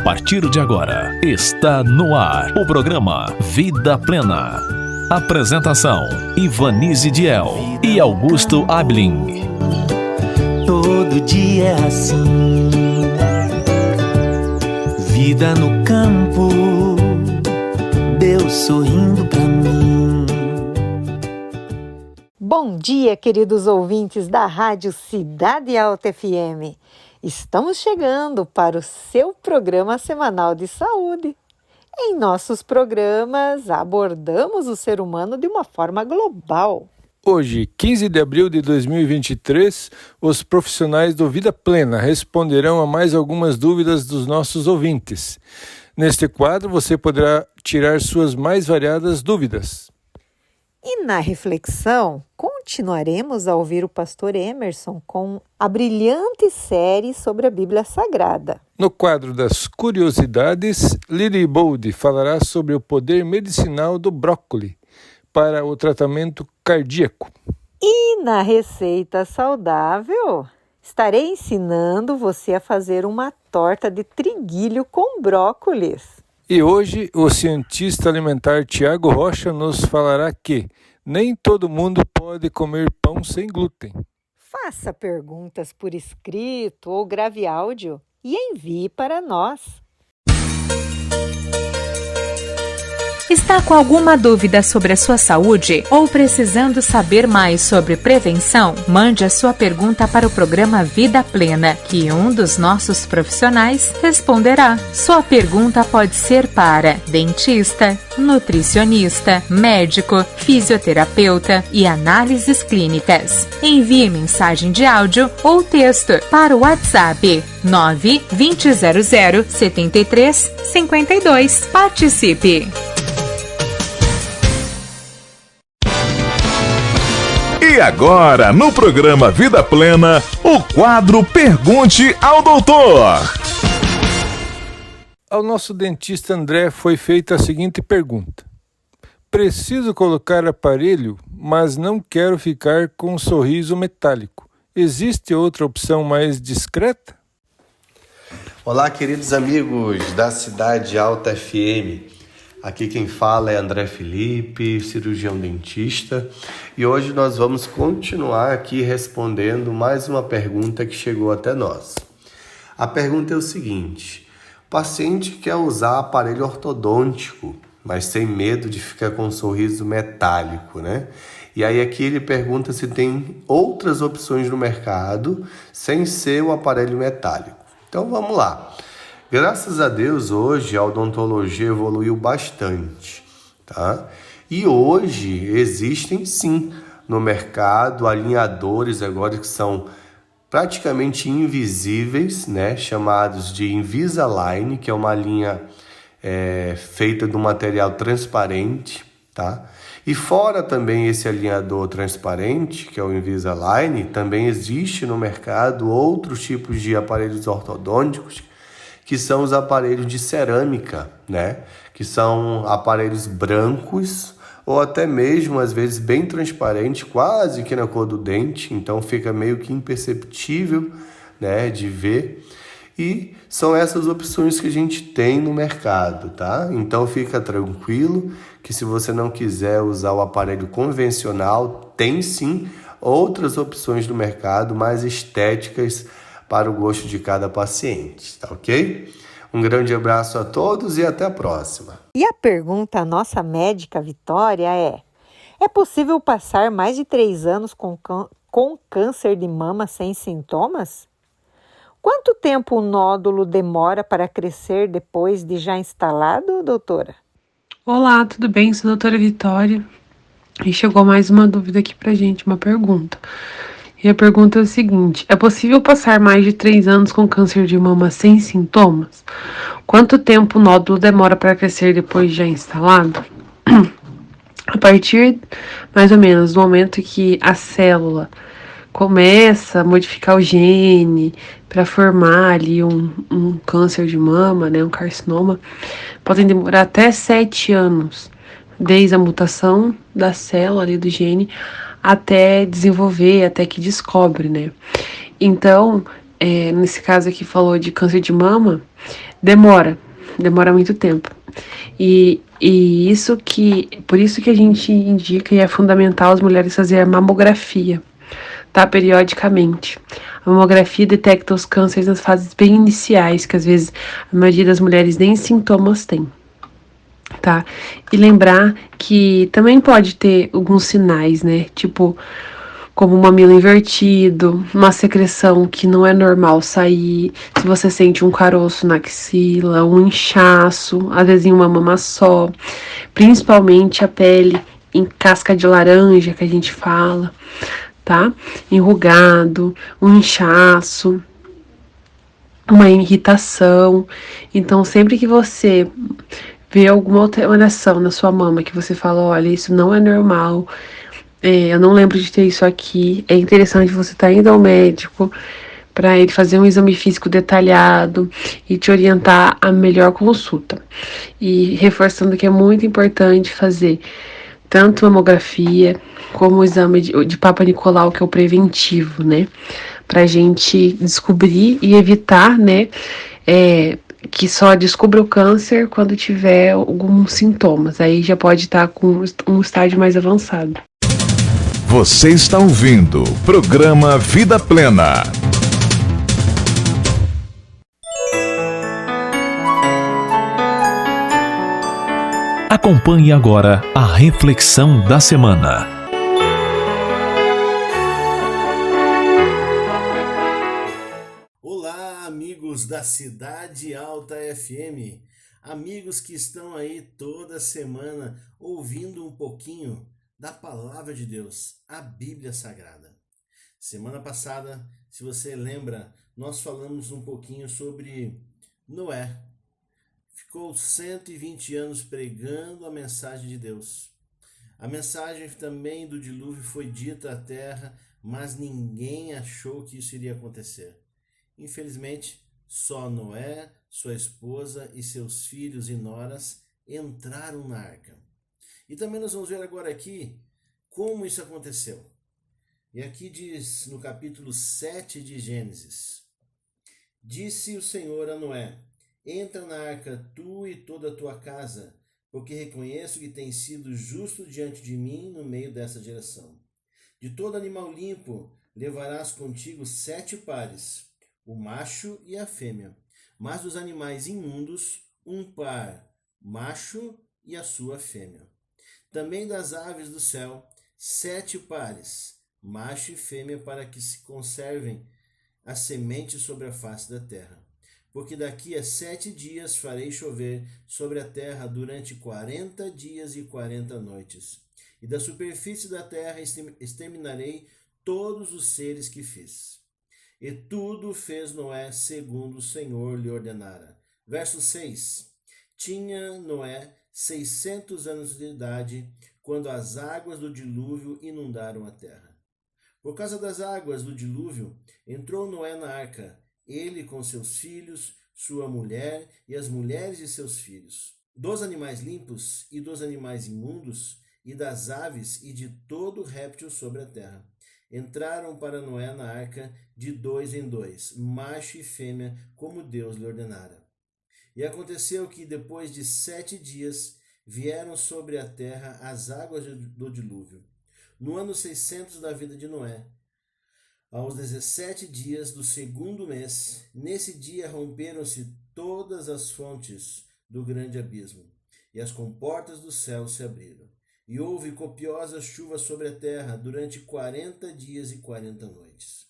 partir de agora, está no ar o programa Vida Plena. Apresentação: Ivanise Diel e Augusto Abling. Todo dia é assim, vida no campo, Deus sorrindo pra mim. Bom dia, queridos ouvintes da Rádio Cidade Alta FM. Estamos chegando para o seu programa semanal de saúde. Em nossos programas, abordamos o ser humano de uma forma global. Hoje, 15 de abril de 2023, os profissionais do Vida Plena responderão a mais algumas dúvidas dos nossos ouvintes. Neste quadro, você poderá tirar suas mais variadas dúvidas. E na reflexão, continuaremos a ouvir o pastor Emerson com a brilhante série sobre a Bíblia Sagrada. No quadro das curiosidades, Lily Bold falará sobre o poder medicinal do brócoli para o tratamento cardíaco. E na receita saudável, estarei ensinando você a fazer uma torta de triguilho com brócolis. E hoje, o cientista alimentar Tiago Rocha nos falará que nem todo mundo pode comer pão sem glúten. Faça perguntas por escrito ou grave áudio e envie para nós. Está com alguma dúvida sobre a sua saúde ou precisando saber mais sobre prevenção? Mande a sua pergunta para o programa Vida Plena, que um dos nossos profissionais responderá. Sua pergunta pode ser para dentista, nutricionista, médico, fisioterapeuta e análises clínicas. Envie mensagem de áudio ou texto para o WhatsApp 92000 7352. Participe! E agora, no programa Vida Plena, o quadro Pergunte ao Doutor. Ao nosso dentista André foi feita a seguinte pergunta: preciso colocar aparelho, mas não quero ficar com um sorriso metálico. Existe outra opção mais discreta? Olá, queridos amigos da Cidade Alta FM. Aqui quem fala é André Felipe, cirurgião dentista, e hoje nós vamos continuar aqui respondendo mais uma pergunta que chegou até nós. A pergunta é o seguinte: o paciente quer usar aparelho ortodôntico, mas tem medo de ficar com um sorriso metálico, né? E aí aqui ele pergunta se tem outras opções no mercado sem ser o aparelho metálico. Então vamos lá. Graças a Deus, hoje a odontologia evoluiu bastante, tá? E hoje existem sim no mercado alinhadores agora que são praticamente invisíveis, né? Chamados de Invisalign, que é uma linha feita de um material transparente, tá? E fora também esse alinhador transparente, que é o Invisalign, também existe no mercado outros tipos de aparelhos ortodônticos, que são os aparelhos de cerâmica, né? Que são aparelhos brancos ou até mesmo, às vezes, bem transparentes, quase que na cor do dente, então fica meio que imperceptível, né, de ver. E são essas opções que a gente tem no mercado, tá? Então fica tranquilo que se você não quiser usar o aparelho convencional, tem sim outras opções no mercado mais estéticas para o gosto de cada paciente, tá ok? Um grande abraço a todos e até a próxima. E a pergunta à nossa médica Vitória é possível passar mais de 3 anos com câncer de mama sem sintomas? Quanto tempo o nódulo demora para crescer depois de já instalado, doutora? Olá, tudo bem? Sou a doutora Vitória e chegou mais uma dúvida aqui pra gente, uma pergunta. E a pergunta é o seguinte: é possível passar mais de 3 anos com câncer de mama sem sintomas? Quanto tempo o nódulo demora para crescer depois de já instalado? A partir, mais ou menos, do momento que a célula começa a modificar o gene para formar ali um câncer de mama, né, um carcinoma, podem demorar até 7 anos, desde a mutação da célula ali do gene até desenvolver, até que descobre, né? Então, nesse caso aqui falou de câncer de mama, demora muito tempo. Por isso que a gente indica e é fundamental as mulheres fazerem a mamografia, tá? Periodicamente. A mamografia detecta os cânceres nas fases bem iniciais, que às vezes a maioria das mulheres nem sintomas tem, tá? E lembrar que também pode ter alguns sinais, né? Tipo, como um mamilo invertido, uma secreção que não é normal sair, se você sente um caroço na axila, um inchaço, às vezes em uma mama só, principalmente a pele em casca de laranja, que a gente fala, tá? Enrugado, um inchaço, uma irritação. Então, sempre que você vê alguma alteração na sua mama, que você fala, olha, isso não é normal, eu não lembro de ter isso aqui, é interessante você estar indo ao médico para ele fazer um exame físico detalhado e te orientar a melhor consulta. E reforçando que é muito importante fazer tanto mamografia como o exame de Papa Nicolau, que é o preventivo, né? Pra gente descobrir e evitar, né? Que só descubra o câncer quando tiver alguns sintomas. Aí já pode estar com um estágio mais avançado. Você está ouvindo o programa Vida Plena. Acompanhe agora a reflexão da semana. Olá, amigos da Cidade Alta FM, amigos que estão aí toda semana ouvindo um pouquinho da Palavra de Deus, a Bíblia Sagrada. Semana passada, se você lembra, nós falamos um pouquinho sobre Noé. Ficou 120 anos pregando a mensagem de Deus. A mensagem também do dilúvio foi dita à terra, mas ninguém achou que isso iria acontecer. Infelizmente, só Noé, sua esposa e seus filhos e noras entraram na arca. E também nós vamos ver agora aqui como isso aconteceu. E aqui diz no capítulo 7 de Gênesis: Disse o Senhor a Noé: Entra na arca tu e toda a tua casa, porque reconheço que tens sido justo diante de mim no meio dessa geração. De todo animal limpo levarás contigo 7 pares, o macho e a fêmea, mas dos animais imundos, um par, macho e a sua fêmea. Também das aves do céu, 7 pares, macho e fêmea, para que se conservem as sementes sobre a face da terra. Porque daqui a 7 dias farei chover sobre a terra durante 40 dias e 40 noites. E da superfície da terra exterminarei todos os seres que fiz. E tudo fez Noé segundo o Senhor lhe ordenara. Verso 6. Tinha Noé 600 anos de idade, quando as águas do dilúvio inundaram a terra. Por causa das águas do dilúvio, entrou Noé na arca, ele com seus filhos, sua mulher e as mulheres de seus filhos. Dos animais limpos e dos animais imundos, e das aves e de todo réptil sobre a terra. Entraram para Noé na arca de 2 em 2, macho e fêmea, como Deus lhe ordenara. E aconteceu que, depois de 7 dias, vieram sobre a terra as águas do dilúvio. No ano 600 da vida de Noé, aos 17 dias do 2º mês, nesse dia romperam-se todas as fontes do grande abismo, e as comportas do céu se abriram. E houve copiosa chuva sobre a terra durante 40 dias e 40 noites.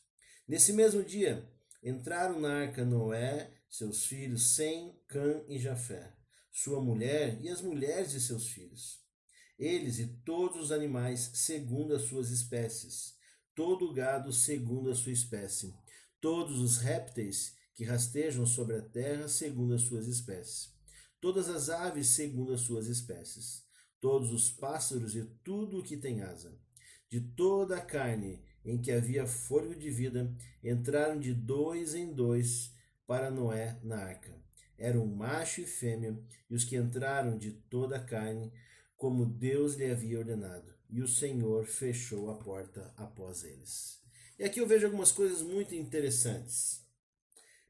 Nesse mesmo dia, entraram na arca Noé, seus filhos Sem, Cã e Jafé, sua mulher e as mulheres de seus filhos. Eles e todos os animais segundo as suas espécies, todo o gado segundo a sua espécie, todos os répteis que rastejam sobre a terra segundo as suas espécies, todas as aves segundo as suas espécies, todos os pássaros e tudo o que tem asa. De toda a carne em que havia fôlego de vida, entraram de 2 em 2 para Noé na arca. Eram macho e fêmea, e os que entraram de toda a carne, como Deus lhe havia ordenado. E o Senhor fechou a porta após eles. E aqui eu vejo algumas coisas muito interessantes.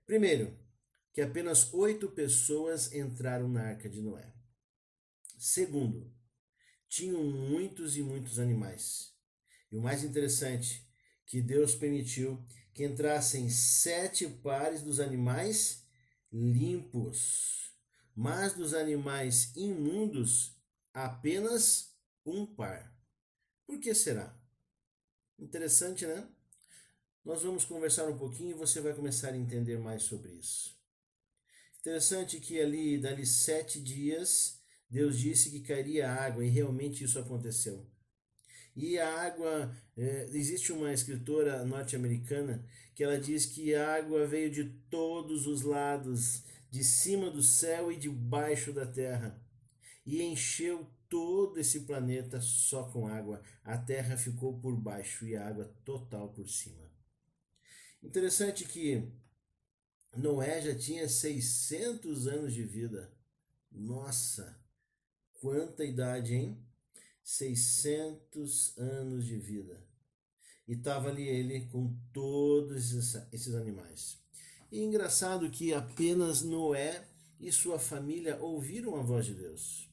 Primeiro, que apenas 8 pessoas entraram na arca de Noé. Segundo, tinham muitos e muitos animais. E o mais interessante, que Deus permitiu que entrassem 7 pares dos animais limpos, mas dos animais imundos, apenas um par. Por que será? Interessante, né? Nós vamos conversar um pouquinho e você vai começar a entender mais sobre isso. Interessante que dali 7 dias, Deus disse que cairia água, e realmente isso aconteceu. E a água, existe uma escritora norte-americana que ela diz que a água veio de todos os lados, de cima do céu e de baixo da terra, e encheu todo esse planeta só com água. A terra ficou por baixo e a água total por cima. Interessante que Noé já tinha 600 anos de vida. Nossa, quanta idade, hein? 600 anos de vida. E estava ali ele com todos esses animais. E é engraçado que apenas Noé e sua família ouviram a voz de Deus.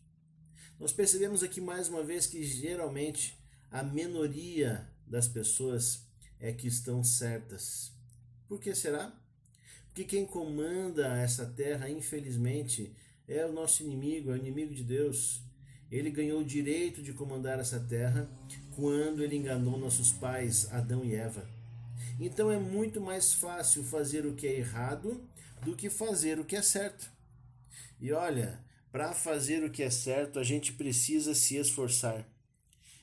Nós percebemos aqui mais uma vez que geralmente a minoria das pessoas é que estão certas. Por que será? Porque quem comanda essa terra, infelizmente, é o nosso inimigo, é o inimigo de Deus. Ele ganhou o direito de comandar essa terra quando ele enganou nossos pais, Adão e Eva. Então é muito mais fácil fazer o que é errado do que fazer o que é certo. E olha, para fazer o que é certo, a gente precisa se esforçar.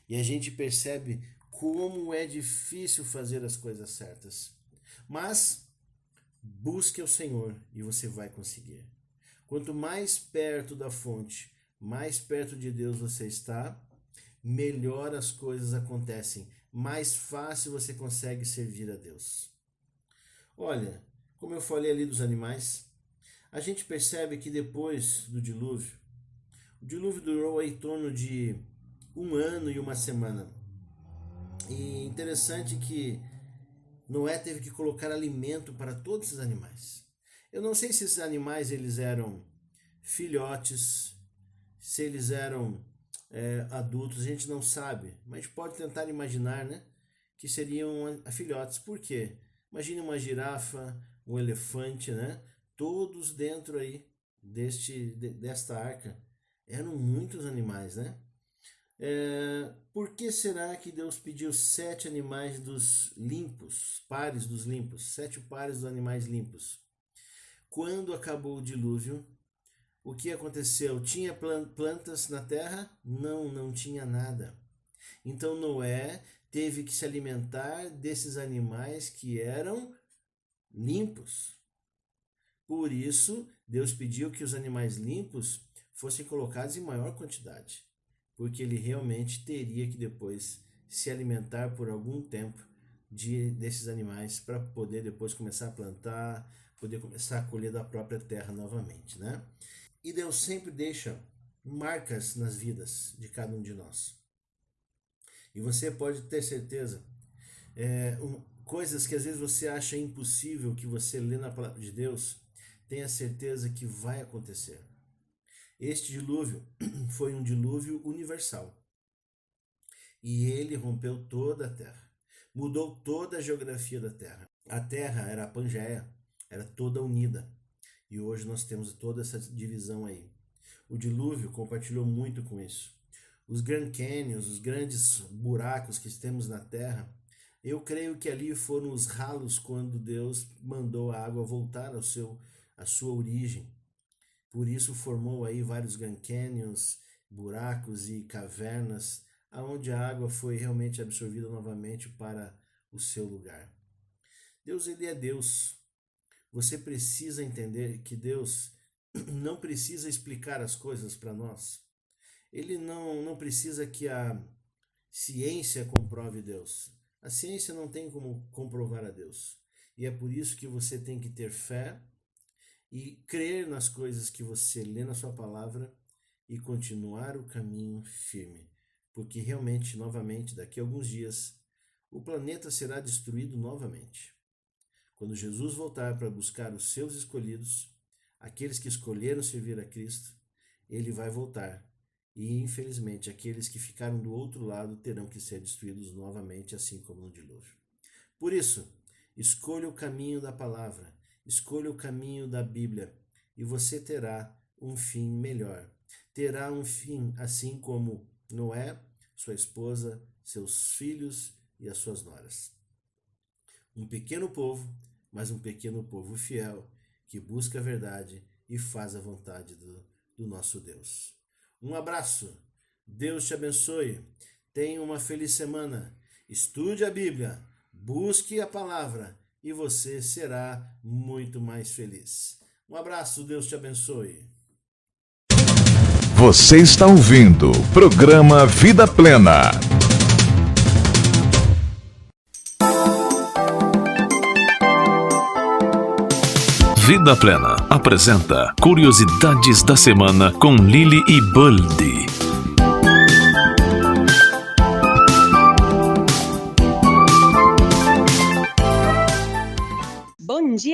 E a gente percebe como é difícil fazer as coisas certas. Mas busque o Senhor e você vai conseguir. Quanto mais perto da fonte, mais perto de Deus você está, melhor as coisas acontecem, mais fácil você consegue servir a Deus. Olha, como eu falei ali dos animais, a gente percebe que depois do dilúvio, o dilúvio durou em torno de 1 ano e 1 semana. E interessante que Noé teve que colocar alimento para todos esses animais. Eu não sei se esses animais eles eram filhotes, se eles eram adultos, a gente não sabe, mas pode tentar imaginar, né, que seriam filhotes. Por quê? Imagine uma girafa, um elefante, né, todos dentro aí desta arca. Eram muitos animais, né? Por que será que Deus pediu 7 animais dos limpos, pares dos limpos, 7 pares dos animais limpos? Quando acabou o dilúvio, o que aconteceu? Tinha plantas na terra? Não, não tinha nada. Então Noé teve que se alimentar desses animais que eram limpos. Por isso, Deus pediu que os animais limpos fossem colocados em maior quantidade, porque ele realmente teria que depois se alimentar por algum tempo desses animais para poder depois começar a plantar, poder começar a colher da própria terra novamente, né? E Deus sempre deixa marcas nas vidas de cada um de nós. E você pode ter certeza, coisas que às vezes você acha impossível, que você lê na palavra de Deus, tenha certeza que vai acontecer. Este dilúvio foi um dilúvio universal. E ele rompeu toda a terra. Mudou toda a geografia da terra. A terra era a Pangeia, era toda unida. E hoje nós temos toda essa divisão aí. O dilúvio compartilhou muito com isso. Os Grand Canyons, os grandes buracos que temos na terra, eu creio que ali foram os ralos quando Deus mandou a água voltar à sua origem. Por isso formou aí vários Grand Canyons, buracos e cavernas, aonde a água foi realmente absorvida novamente para o seu lugar. Deus, ele é Deus. Você precisa entender que Deus não precisa explicar as coisas para nós. Ele não precisa que a ciência comprove Deus. A ciência não tem como comprovar a Deus. E é por isso que você tem que ter fé e crer nas coisas que você lê na sua palavra e continuar o caminho firme. Porque realmente, novamente, daqui a alguns dias, o planeta será destruído novamente. Quando Jesus voltar para buscar os seus escolhidos, Aqueles que escolheram servir a Cristo, ele vai voltar. E, infelizmente, aqueles que ficaram do outro lado terão que ser destruídos novamente, assim como no dilúvio. Por isso, escolha o caminho da palavra, escolha o caminho da Bíblia, e você terá um fim melhor. Terá um fim assim como Noé, sua esposa, seus filhos e as suas noras. Um pequeno povo, mas um pequeno povo fiel, que busca a verdade e faz a vontade do nosso Deus. Um abraço, Deus te abençoe, tenha uma feliz semana, estude a Bíblia, busque a palavra e você será muito mais feliz. Um abraço, Deus te abençoe. Você está ouvindo o programa Vida Plena. Vida Plena apresenta Curiosidades da Semana com Lili e Buldi.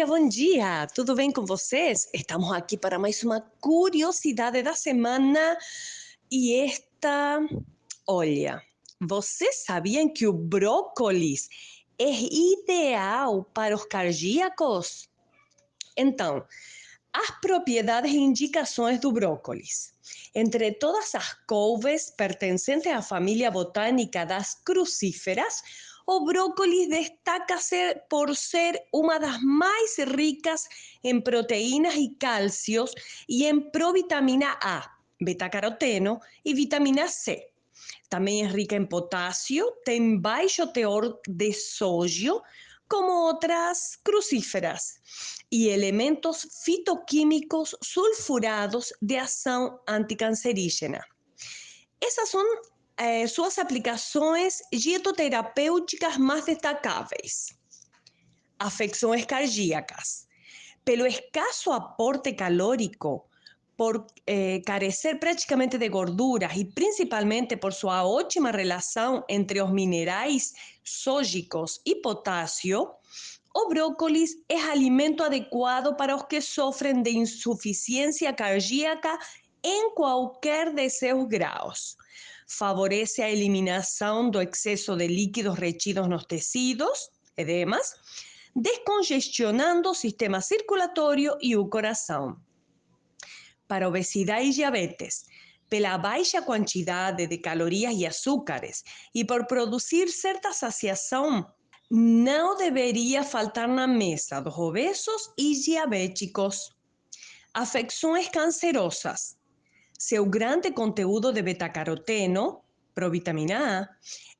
Bom dia! Tudo bem com vocês? Estamos aqui para mais uma curiosidade da semana e olha, vocês sabiam que o brócolis é ideal para os cardíacos? Então, as propriedades e indicações do brócolis. Entre todas as couves pertencentes à família botânica das crucíferas, o brócolis destaca-se por ser uma das mais ricas em proteínas e cálcios e em provitamina A, beta-caroteno e vitamina C. Também é rica em potássio, tem baixo teor de sódio, como outras crucíferas, e elementos fitoquímicos sulfurados de ação anticancerígena. Essas são suas aplicações dietoterapêuticas mais destacáveis. Afecções cardíacas. Pelo escasso aporte calórico, por carecer praticamente de gorduras e principalmente por sua ótima relação entre os minerais sódicos e potássio, o brócolis é alimento adequado para os que sofrem de insuficiência cardíaca em qualquer de seus graus. Favorece a eliminação do excesso de líquidos retidos nos tecidos, edemas, descongestionando o sistema circulatório e o coração. Para obesidade e diabetes, pela baixa quantidade de calorias e açúcares e por produzir certa saciação, não deveria faltar na mesa dos obesos e diabéticos. Afecções cancerosas. Seu grande conteúdo de beta-caroteno, provitamina A,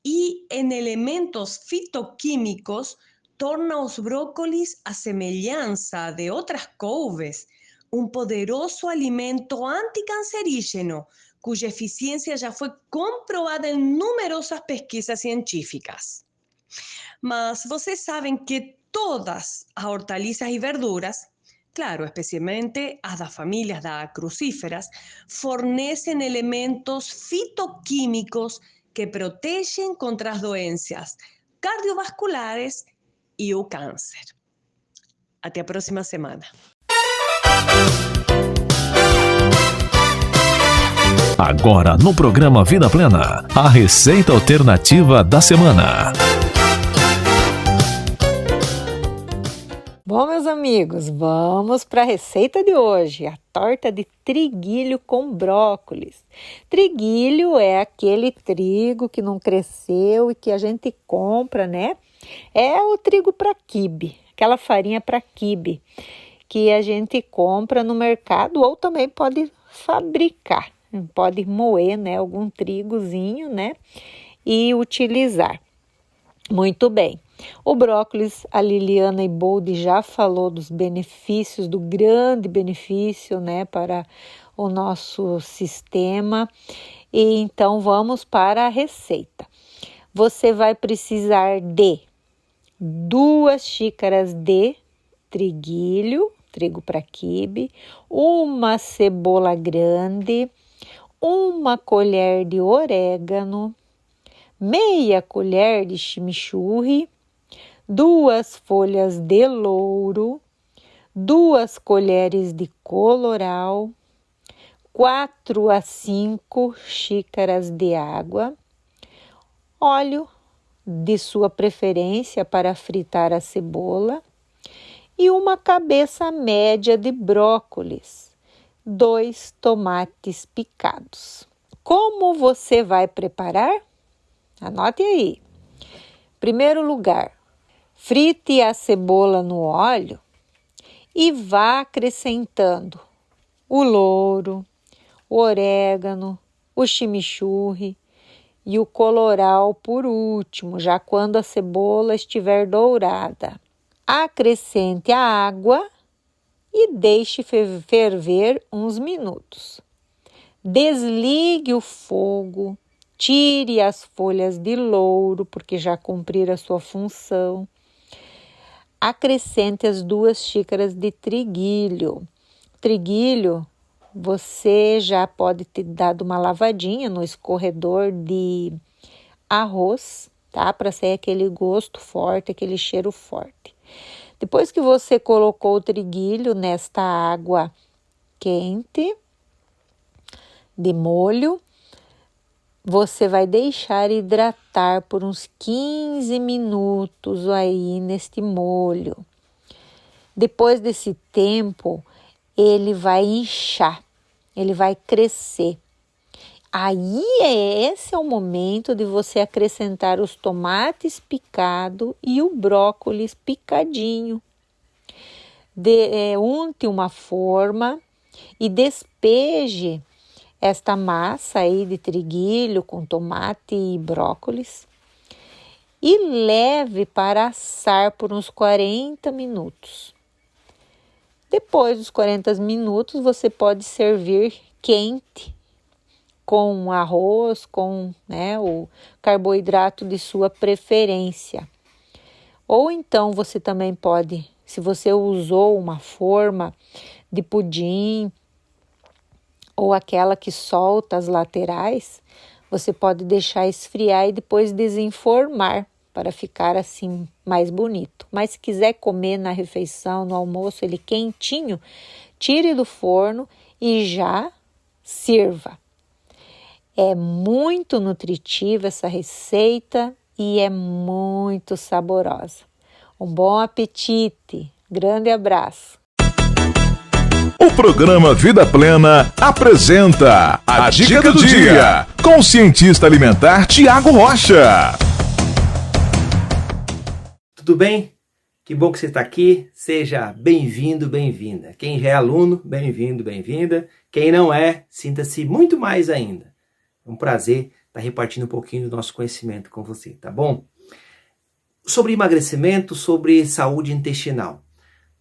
e em elementos fitoquímicos torna os brócolis, a semelhança de outras couves, um poderoso alimento anticancerígeno, cuja eficiência já foi comprovada em numerosas pesquisas científicas. Mas vocês sabem que todas as hortaliças e verduras, claro, especialmente as das famílias das crucíferas, fornecem elementos fitoquímicos que protegem contra as doenças cardiovasculares e o câncer. Até a próxima semana. Agora no programa Vida Plena, a receita alternativa da semana. Bom, meus amigos, vamos para a receita de hoje, a torta de triguilho com brócolis. Triguilho é aquele trigo que não cresceu e que a gente compra, né? É o trigo para quibe, aquela farinha para quibe que a gente compra no mercado ou também pode fabricar, pode moer, né, algum trigozinho, né, e utilizar. Muito bem. O brócolis, a Liliana Iboldi já falou dos benefícios, do grande benefício, né, para o nosso sistema. E então vamos para a receita. Você vai precisar de 2 xícaras de triguilho, trigo para quibe, uma cebola grande, 1 colher de orégano, meia colher de chimichurri, 2 folhas de louro, 2 colheres de colorau, 4 a 5 xícaras de água, óleo de sua preferência para fritar a cebola e uma cabeça média de brócolis, 2 tomates picados. Como você vai preparar? Anote aí. Primeiro lugar, frite a cebola no óleo e vá acrescentando o louro, o orégano, o chimichurri e o colorau por último, já quando a cebola estiver dourada. Acrescente a água e deixe ferver uns minutos. Desligue o fogo, tire as folhas de louro, porque já cumpriram a sua função. Acrescente as 2 xícaras de triguilho. Triguilho, você já pode ter dado uma lavadinha no escorredor de arroz, tá? Para sair aquele gosto forte, aquele cheiro forte. Depois que você colocou o triguilho nesta água quente de molho, você vai deixar hidratar por uns 15 minutos aí neste molho. Depois desse tempo, ele vai inchar, ele vai crescer. Aí esse é o momento de você acrescentar os tomates picados e o brócolis picadinho. Unte uma forma e despeje esta massa aí de triguilho com tomate e brócolis e leve para assar por uns 40 minutos. Depois dos 40 minutos, você pode servir quente com arroz, com o carboidrato de sua preferência. Ou então você também pode, se você usou uma forma de pudim ou aquela que solta as laterais, você pode deixar esfriar e depois desenformar para ficar assim mais bonito. Mas se quiser comer na refeição, no almoço, ele quentinho, tire do forno e já sirva. É muito nutritiva essa receita e é muito saborosa. Um bom apetite, grande abraço. O programa Vida Plena apresenta a Dica do Dia com o cientista alimentar Tiago Rocha. Tudo bem? Que bom que você está aqui. Seja bem-vindo, bem-vinda. Quem já é aluno, bem-vindo, bem-vinda. Quem não é, sinta-se muito mais ainda. É um prazer estar repartindo um pouquinho do nosso conhecimento com você, tá bom? Sobre emagrecimento, sobre saúde intestinal.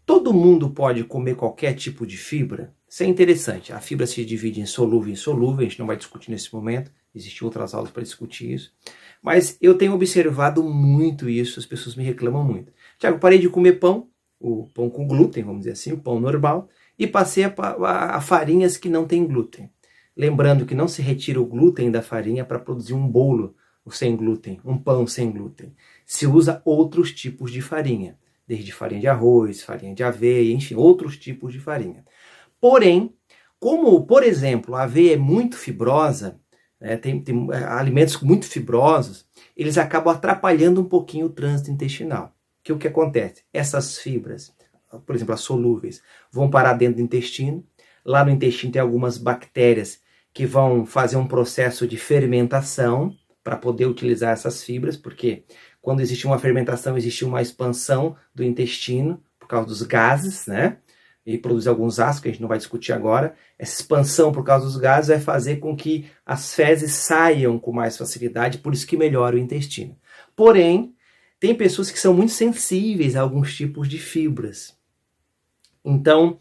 Todo mundo pode comer qualquer tipo de fibra? Isso é interessante. A fibra se divide em solúvel e insolúvel, a gente não vai discutir nesse momento, existem outras aulas para discutir isso. Mas eu tenho observado muito isso, as pessoas me reclamam muito. Tiago, parei de comer pão, o pão com glúten, vamos dizer assim, o pão normal, e passei a farinhas que não têm glúten. Lembrando que não se retira o glúten da farinha para produzir um bolo sem glúten, um pão sem glúten. Se usa outros tipos de farinha, desde farinha de arroz, farinha de aveia, enfim, outros tipos de farinha. Porém, como, por exemplo, a aveia é muito fibrosa, tem alimentos muito fibrosos, eles acabam atrapalhando um pouquinho o trânsito intestinal. O que acontece? Essas fibras, por exemplo, as solúveis, vão parar dentro do intestino. Lá no intestino tem algumas bactérias que vão fazer um processo de fermentação para poder utilizar essas fibras, porque quando existe uma fermentação, existe uma expansão do intestino por causa dos gases, né? E produz alguns ácidos, que a gente não vai discutir agora. Essa expansão por causa dos gases vai fazer com que as fezes saiam com mais facilidade, por isso que melhora o intestino. Porém, tem pessoas que são muito sensíveis a alguns tipos de fibras. Então,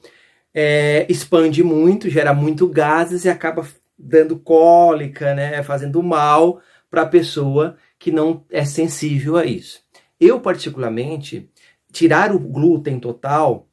expande muito, gera muito gases e acaba dando cólica, né? Fazendo mal para a pessoa que não é sensível a isso. Eu, particularmente, tirar o glúten total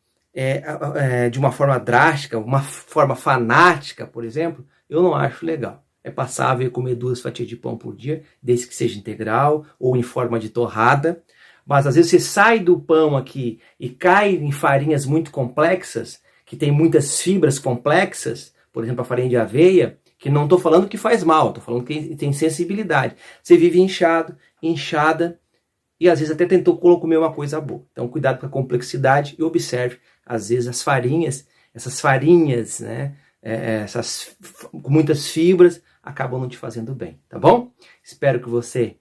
de uma forma drástica, uma forma fanática, por exemplo, eu não acho legal. É passável comer 2 fatias de pão por dia, desde que seja integral ou em forma de torrada, mas às vezes você sai do pão aqui e cai em farinhas muito complexas, que tem muitas fibras complexas, por exemplo, a farinha de aveia, que não estou falando que faz mal, estou falando que tem sensibilidade. Você vive inchado, inchada, e às vezes até tentou comer uma coisa boa. Então, cuidado com a complexidade e observe, às vezes, as farinhas, essas farinhas, né, com muitas fibras, acabam não te fazendo bem, tá bom? Espero que você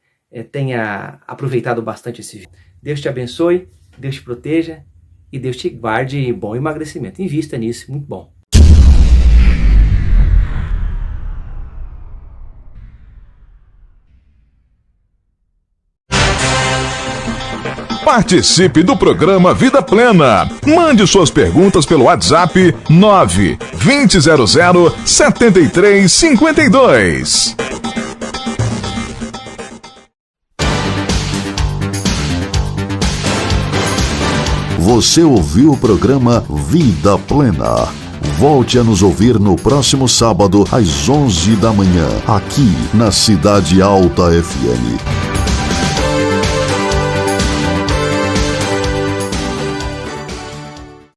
tenha aproveitado bastante esse vídeo. Deus te abençoe, Deus te proteja e Deus te guarde bom emagrecimento. Invista nisso, muito bom. Participe do programa Vida Plena. Mande suas perguntas pelo WhatsApp 9-2000-7352. Você ouviu o programa Vida Plena. Volte a nos ouvir no próximo sábado às 11 da manhã, aqui na Cidade Alta FM.